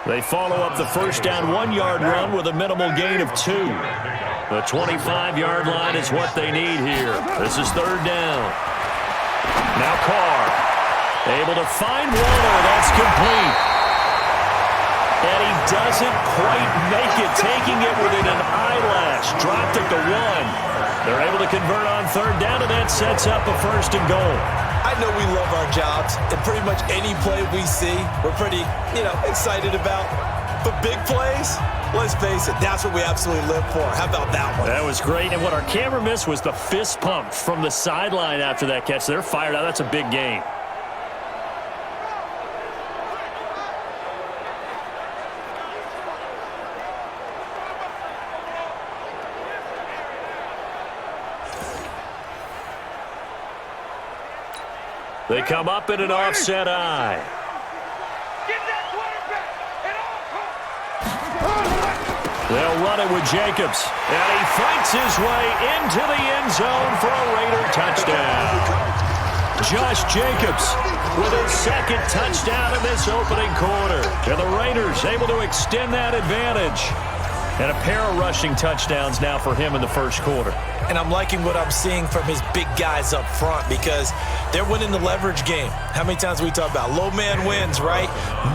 They follow up the first down 1-yard run with a minimal gain of 2. The 25-yard line is what they need here. This is third down. Now Carr, able to find Warner. That's complete. And he doesn't quite make it, taking it within an eyelash. Dropped at the 1. They're able to convert on third down, and that sets up a first and goal. I know we love our jobs, and pretty much any play we see, we're pretty, excited about. But big plays, let's face it, that's what we absolutely live for. How about that one? That was great, and what our camera missed was the fist pump from the sideline after that catch. They're fired out. That's a big gain. They come up in an offset eye. They'll run it with Jacobs. And he fights his way into the end zone for a Raider touchdown. Josh Jacobs with his second touchdown in this opening quarter. And the Raiders able to extend that advantage. And a pair of rushing touchdowns now for him in the first quarter. And I'm liking what I'm seeing from his big guys up front because they're winning the leverage game. How many times we talk about low man wins, right?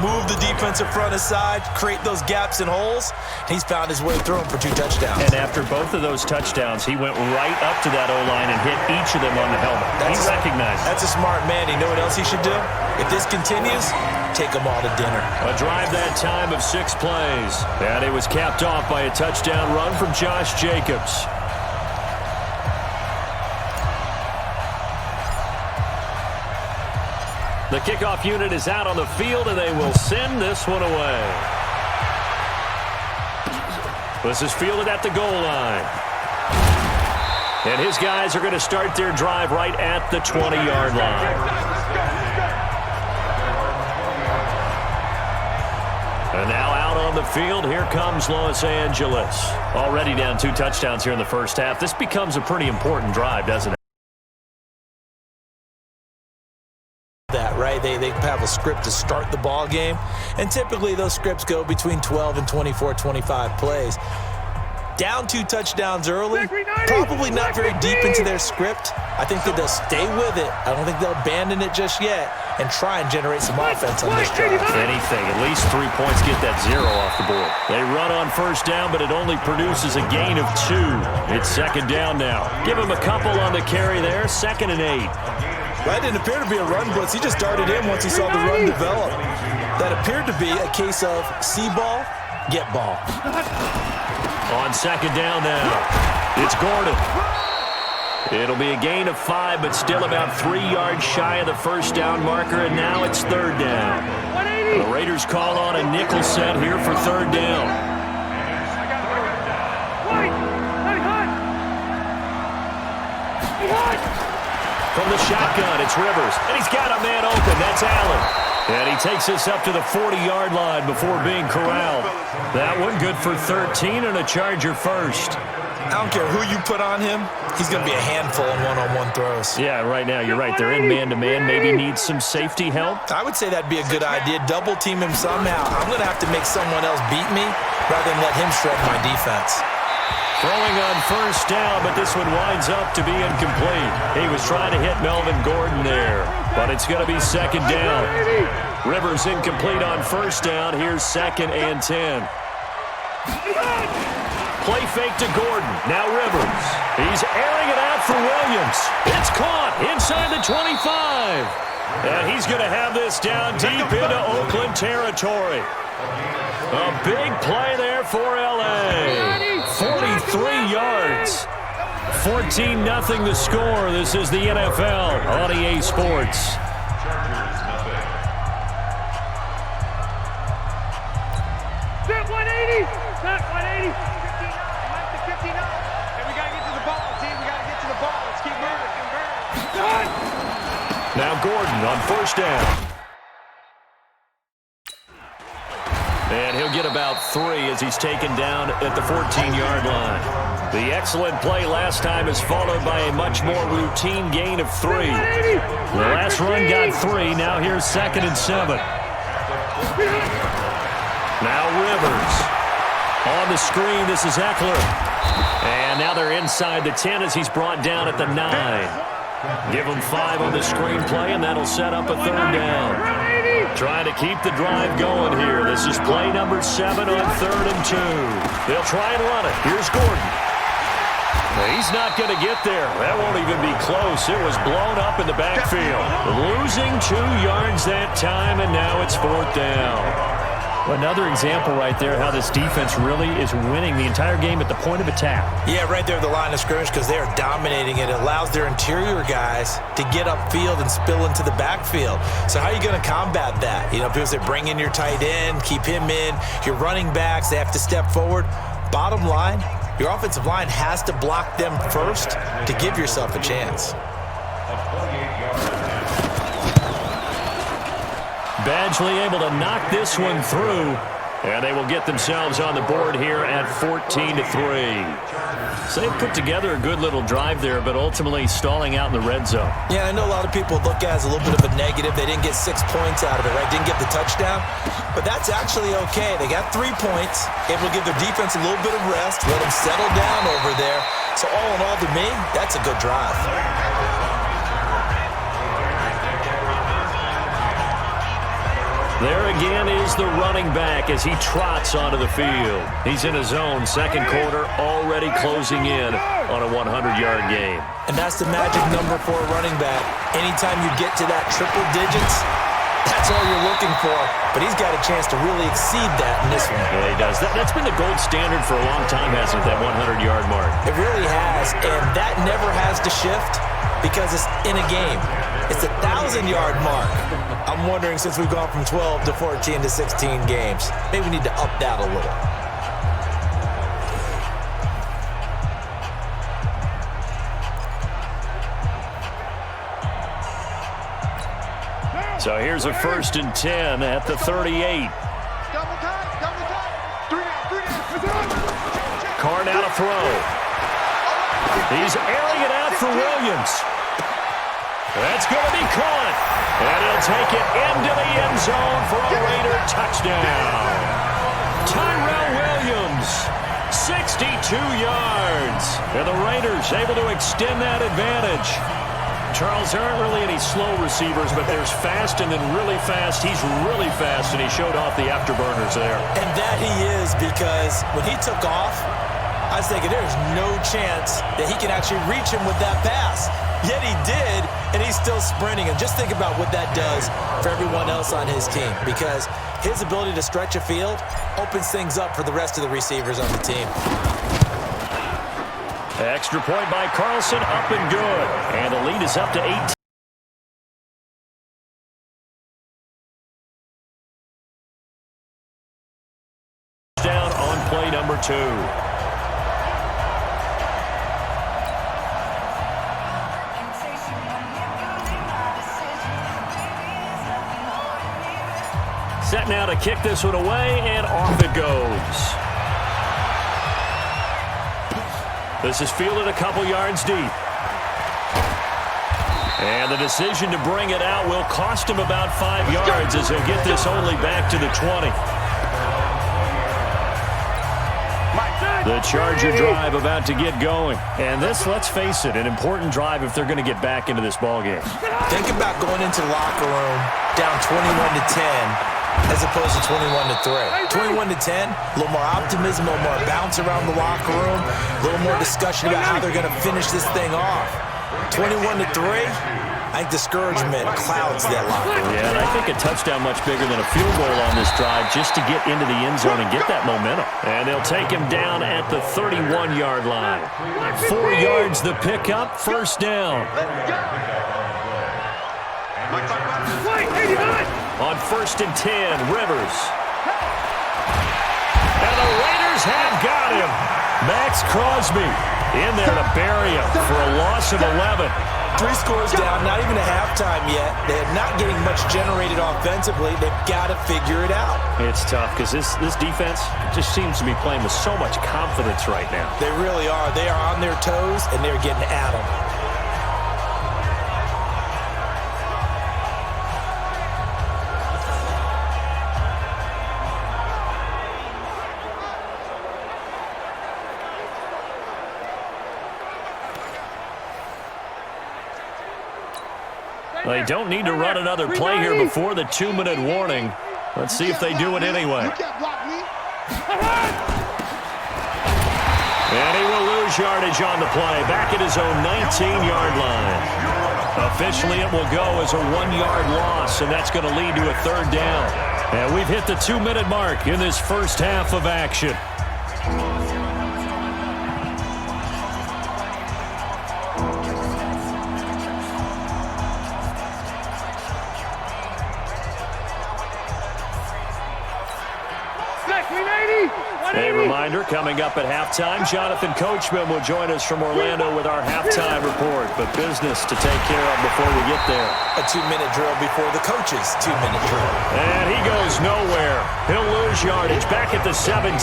Move the defensive front aside, create those gaps and holes. He's found his way through them for 2 touchdowns. And after both of those touchdowns, he went right up to that O-line and hit each of them on the helmet. He recognized it. That's a smart man. You know what else he should do? If this continues, take them all to dinner. A drive that time of 6 plays. And it was capped off by a touchdown run from Josh Jacobs. The kickoff unit is out on the field, and they will send this one away. This is fielded at the goal line. And his guys are going to start their drive right at the 20-yard line. And now out on the field, here comes Los Angeles. Already down 2 touchdowns here in the first half. This becomes a pretty important drive, doesn't it? Right? They have a script to start the ball game, and typically those scripts go between 12 and 24, 25 plays. Down 2 touchdowns early, probably not very deep into their script. I think that they'll stay with it. I don't think they'll abandon it just yet and try and generate some offense on this drive. Anything, at least 3 points, get that 0 off the board. They run on first down, but it only produces a gain of 2. It's second down now. Give him a couple on the carry there, 2nd and 8. That didn't appear to be a run blitz. He just darted in once he saw the run develop. That appeared to be a case of see ball, get ball. On second down now, it's Gordon. It'll be a gain of 5, but still about 3 yards shy of the first down marker, and now it's third down. The Raiders call on a nickel set here for third down. From the shotgun, it's Rivers, and he's got a man open. That's Allen. And he takes this up to the 40-yard line before being corralled. That one good for 13 and a Charger first. I don't care who you put on him. He's going to be a handful in one-on-one throws. Yeah, right now, you're right. They're in man-to-man. Maybe needs some safety help. I would say that'd be a good idea. Double team him somehow. I'm going to have to make someone else beat me rather than let him shred my defense. Throwing on first down, but this one winds up to be incomplete. He was trying to hit Melvin Gordon there, but it's going to be second down. Rivers incomplete on first down. Here's 2nd and 10. Play fake to Gordon. Now Rivers. He's airing it out for Williams. It's caught inside the 25. And he's going to have this down deep into Oakland territory. A big play there for L.A. 43 yards. 14-0 the score. This is the NFL on EA Sports. Set 180. Set 180. 59. Back to 59. And we got to get to the ball, team. We got to get to the ball. Let's keep moving. Convert. Now Gordon on first down. And he'll get about 3 as he's taken down at the 14-yard line. The excellent play last time is followed by a much more routine gain of 3. The last run got 3. Now here's 2nd and 7. Now Rivers. On the screen, this is Eckler. And now they're inside the 10 as he's brought down at the 9. Give him 5 on the screenplay, and that'll set up a third down. Trying to keep the drive going here. This is play number 7 on 3rd and 2. They'll try and run it. Here's Gordon. He's not going to get there. That won't even be close. It was blown up in the backfield. Losing 2 yards that time, and now it's 4th down. Another example right there how this defense really is winning the entire game at the point of attack. Yeah, right there at the line of scrimmage because they are dominating it. It allows their interior guys to get upfield and spill into the backfield. So how are you going to combat that? You know, people say bring in your tight end, keep him in. Your running backs, they have to step forward. Bottom line, your offensive line has to block them first to give yourself a chance. Badgley able to knock this one through, and they will get themselves on the board here at 14-3. So they put together a good little drive there, but ultimately stalling out in the red zone. Yeah, I know a lot of people look at it as a little bit of a negative. They didn't get 6 points out of it, right? Didn't get the touchdown. But that's actually okay. They got 3 points, able to give their defense a little bit of rest, let them settle down over there. So all in all, to me, that's a good drive. There again is the running back as he trots onto the field. He's in his own second quarter, already closing in on a 100-yard game. And that's the magic number for a running back. Anytime you get to that triple digits, that's all you're looking for. But he's got a chance to really exceed that in this one. Yeah, he does. That's been the gold standard for a long time, hasn't it, that 100-yard mark? It really has, and that never has to shift because it's in a game. It's a 1,000-yard mark. I'm wondering, since we've gone from 12 to 14 to 16 games, maybe we need to up that a little. So here's a 1st and 10 at the 38. Carr now to throw. He's airing it out for Williams. That's going to be caught. And he'll take it into the end zone for a Raider touchdown. Tyrell Williams, 62 yards. And the Raiders able to extend that advantage. Charles, there aren't really any slow receivers, but there's fast and then really fast. He's really fast, and he showed off the afterburners there. And that he is, because when he took off, I was thinking there's no chance that he can actually reach him with that pass. Yet he did, and he's still sprinting. And just think about what that does for everyone else on his team, because his ability to stretch a field opens things up for the rest of the receivers on the team. Extra point by Carlson, up and good. And the lead is up to 18. Down on play number 2. Set now to kick this one away, and off it goes. This is fielded a couple yards deep. And the decision to bring it out will cost him about 5 yards as he'll get this only back to the 20. The Charger drive about to get going. And this, let's face it, an important drive if they're going to get back into this ballgame. Think about going into the locker room down 21-10. As opposed to 21-3. 21-10, a little more optimism, a little more bounce around the locker room, a little more discussion about how they're going to finish this thing off. 21-3, I think discouragement clouds that locker room. Yeah, and I think a touchdown much bigger than a field goal on this drive just to get into the end zone and get that momentum. And they'll take him down at the 31-yard line. 4 yards the pickup, 1st down. On 1st and 10, Rivers. And the Raiders have got him. Max Crosby in there to bury him for a loss of 11. 3 scores down, not even a halftime yet. They're not getting much generated offensively. They've got to figure it out. It's tough because this defense just seems to be playing with so much confidence right now. They really are. They are on their toes, and they're getting at them. They don't need to run another play here before the 2-minute warning. Let's see if they do it anyway. And he will lose yardage on the play, back at his own 19-yard line. Officially, it will go as a 1-yard loss, and that's going to lead to a 3rd down. And we've hit the 2-minute mark in this first half of action. A reminder, coming up at halftime, Jonathan Coachman will join us from Orlando with our halftime report. But business to take care of before we get there. A 2-minute drill before the coach's 2-minute drill. And he goes nowhere. He'll lose yardage back at the 17.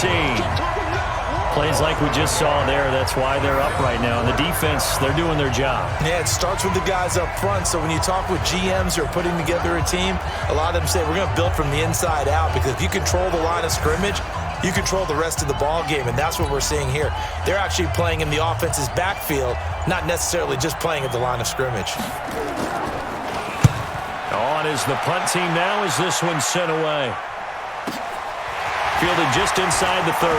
Plays like we just saw there. That's why they're up right now. And the defense, they're doing their job. Yeah, it starts with the guys up front. So when you talk with GMs who are putting together a team, a lot of them say we're going to build from the inside out, because if you control the line of scrimmage, you control the rest of the ball game, and that's what we're seeing here. They're actually playing in the offense's backfield, not necessarily just playing at the line of scrimmage. On is the punt team now as this one's sent away. Fielded just inside the 30.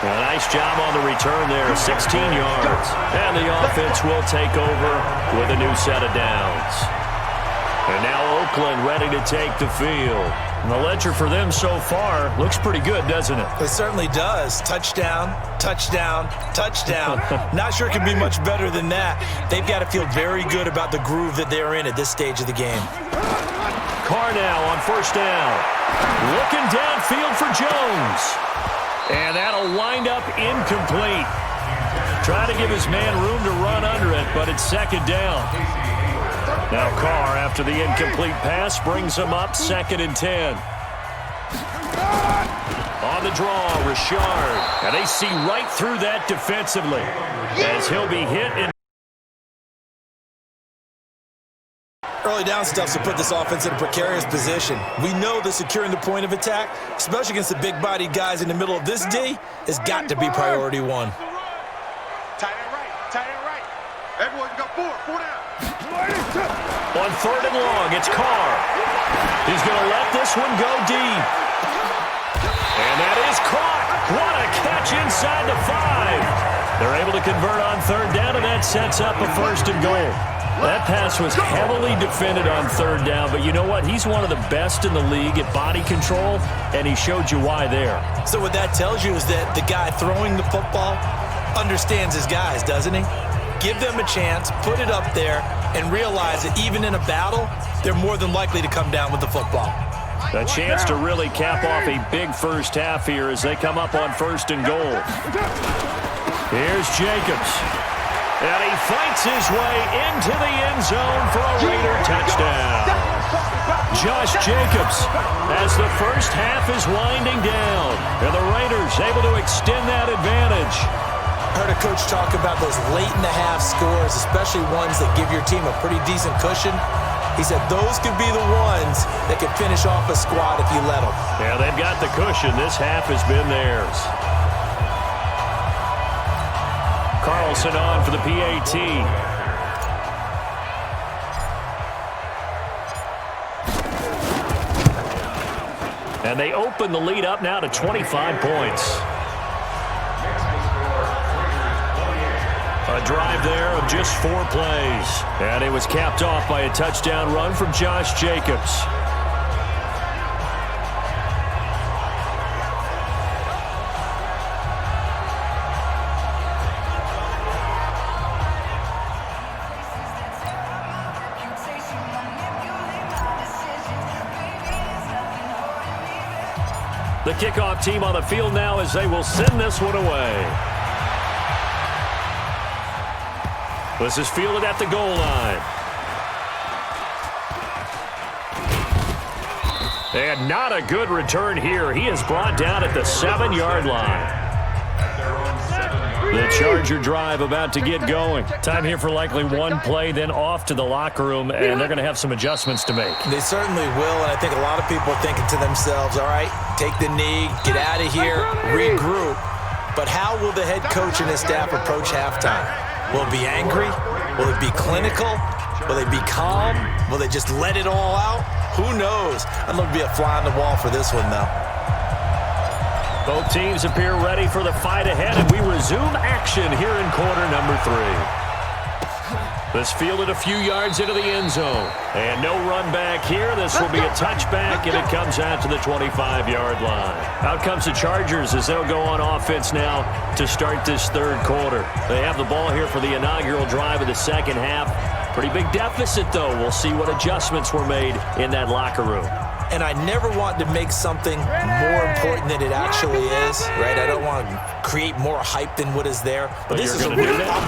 A nice job on the return there, 16 yards. And the offense will take over with a new set of downs. And now Oakland ready to take the field. And the ledger for them so far looks pretty good, doesn't it? It certainly does. Touchdown, touchdown, touchdown. Not sure it can be much better than that. They've got to feel very good about the groove that they're in at this stage of the game. Carr now on 1st down. Looking downfield for Jones. And that'll wind up incomplete. Trying to give his man room to run under it, but it's 2nd down. Now Carr, after the incomplete pass, brings him up 2nd and 10. On the draw, Richard. And they see right through that defensively as he'll be hit in. Early down stuff to put this offense in a precarious position. We know that securing the point of attack, especially against the big-bodied guys in the middle of this D, has got to be priority 1. Tight end right. Everyone got 4 down. On 3rd and long, it's Carr. He's going to let this one go deep. And that is caught. What a catch inside the 5. They're able to convert on 3rd down, and that sets up a 1st and goal. That pass was heavily defended on 3rd down, but you know what? He's one of the best in the league at body control, and he showed you why there. So what that tells you is that the guy throwing the football understands his guys, doesn't he? Give them a chance, put it up there, and realize that even in a battle, they're more than likely to come down with the football. A chance to really cap off a big first half here as they come up on 1st and goal. Here's Jacobs. And he fights his way into the end zone for a Raider touchdown. Josh Jacobs as the first half is winding down. And the Raiders able to extend that advantage. Heard a coach talk about those late-in-the-half scores, especially ones that give your team a pretty decent cushion. He said those could be the ones that could finish off a squad if you let them. Yeah, they've got the cushion. This half has been theirs. Carlson on for the PAT. And they open the lead up now to 25 points. A drive there of just 4 plays. And it was capped off by a touchdown run from Josh Jacobs. The kickoff team on the field now as they will send this one away. This is fielded at the goal line. And not a good return here. He is brought down at the 7-yard line. The Charger drive about to get going. Time here for likely one play, then off to the locker room, and they're going to have some adjustments to make. They certainly will, and I think a lot of people are thinking to themselves, all right, take the knee, get out of here, regroup. But how will the head coach and his staff approach halftime? Will be angry? Will it be clinical? Will they be calm? Will they just let it all out? Who knows? I'd love to be a fly on the wall for this one, though. Both teams appear ready for the fight ahead, and we resume action here in quarter number 3. This fielded a few yards into the end zone. And no run back here. This will be a touchback, and it comes out to the 25-yard line. Out comes the Chargers as they'll go on offense now to start this third quarter. They have the ball here for the inaugural drive of the second half. Pretty big deficit, though. We'll see what adjustments were made in that locker room. And I never want to make something more important than it actually is, right? I don't want to create more hype than what is there. But this is I'm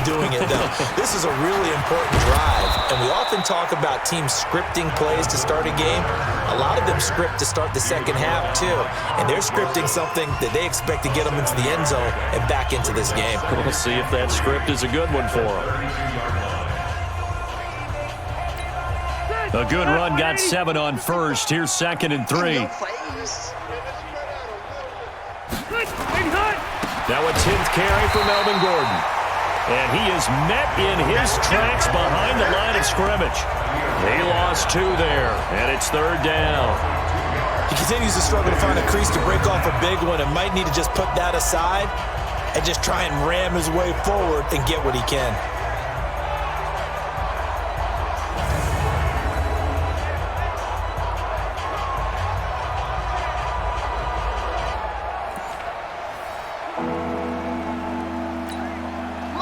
doing it, though. This is a really important drive. And we often talk about teams scripting plays to start a game. A lot of them script to start the second half, too. And they're scripting something that they expect to get them into the end zone and back into this game. We'll see if that script is a good one for them. A good run, got 7 on first. Here's 2nd and 3. Now a 10th carry for Melvin Gordon. And he is met in his tracks behind the line of scrimmage. He lost 2 there, and it's 3rd down. He continues to struggle to find a crease to break off a big one and might need to just put that aside and just try and ram his way forward and get what he can.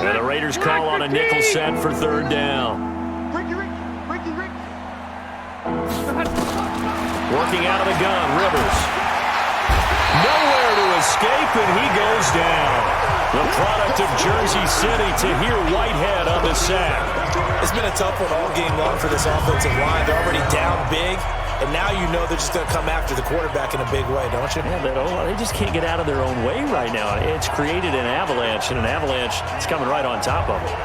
And the Raiders call on a nickel set for 3rd down. Working out of the gun, Rivers. Nowhere to escape, and he goes down. The product of Jersey City to hear Whitehead on the sack. It's been a tough one all game long for this offensive line. They're already down big. And now you know they're just going to come after the quarterback in a big way, don't you? Yeah, they just can't get out of their own way right now. It's created an avalanche, and an avalanche is coming right on top of them.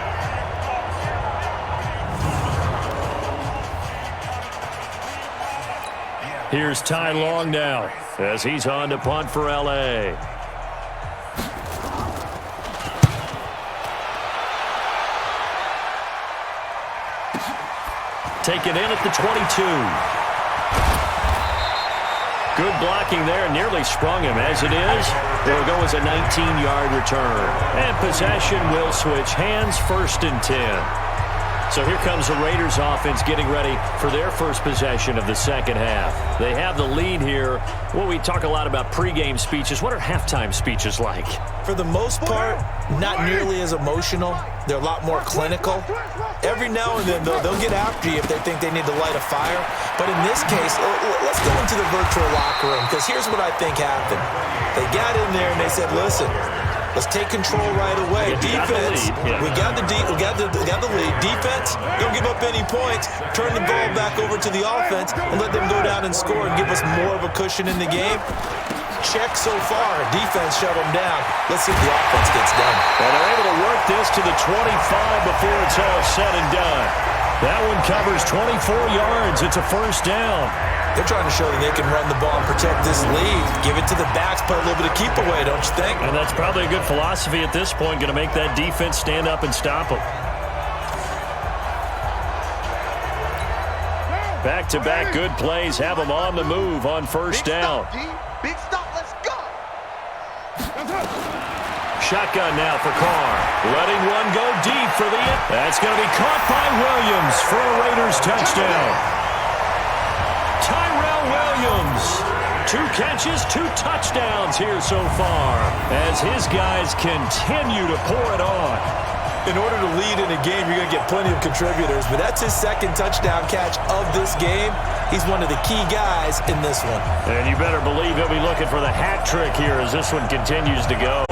Here's Ty Long now as he's on to punt for L.A. Taken in at the 22. Good blocking there, nearly sprung him. As it is, it'll go as a 19-yard return. And possession will switch hands, 1st and 10. So here comes the Raiders offense getting ready for their first possession of the second half. They have the lead here. Well, we talk a lot about pregame speeches. What are halftime speeches like? For the most part, not nearly as emotional. They're a lot more clinical. Every now and then, they'll get after you if they think they need to light a fire. But in this case, let's go into the virtual locker room, because here's what I think happened. They got in there and they said, listen, let's take control right away. Defense, we got the lead. Defense, don't give up any points. Turn the ball back over to the offense and let them go down and score and give us more of a cushion in the game. Check so far. Defense shut them down. Let's see if the offense gets done. And they're able to work this to the 25 before it's all said and done. That one covers 24 yards. It's a 1st down. They're trying to show that they can run the ball and protect this lead. Give it to the backs, put a little bit of keep away, don't you think? And that's probably a good philosophy at this point, going to make that defense stand up and stop them. Back-to-back good plays have them on the move on 1st down. Big stop, let's go. Shotgun now for Carr. Letting one go deep for the end. That's going to be caught by Williams for a Raiders touchdown. Tyrell Williams. 2 catches, 2 touchdowns here so far as his guys continue to pour it on. In order to lead in a game, you're going to get plenty of contributors, but that's his 2nd touchdown catch of this game. He's one of the key guys in this one. And you better believe he'll be looking for the hat trick here as this one continues to go.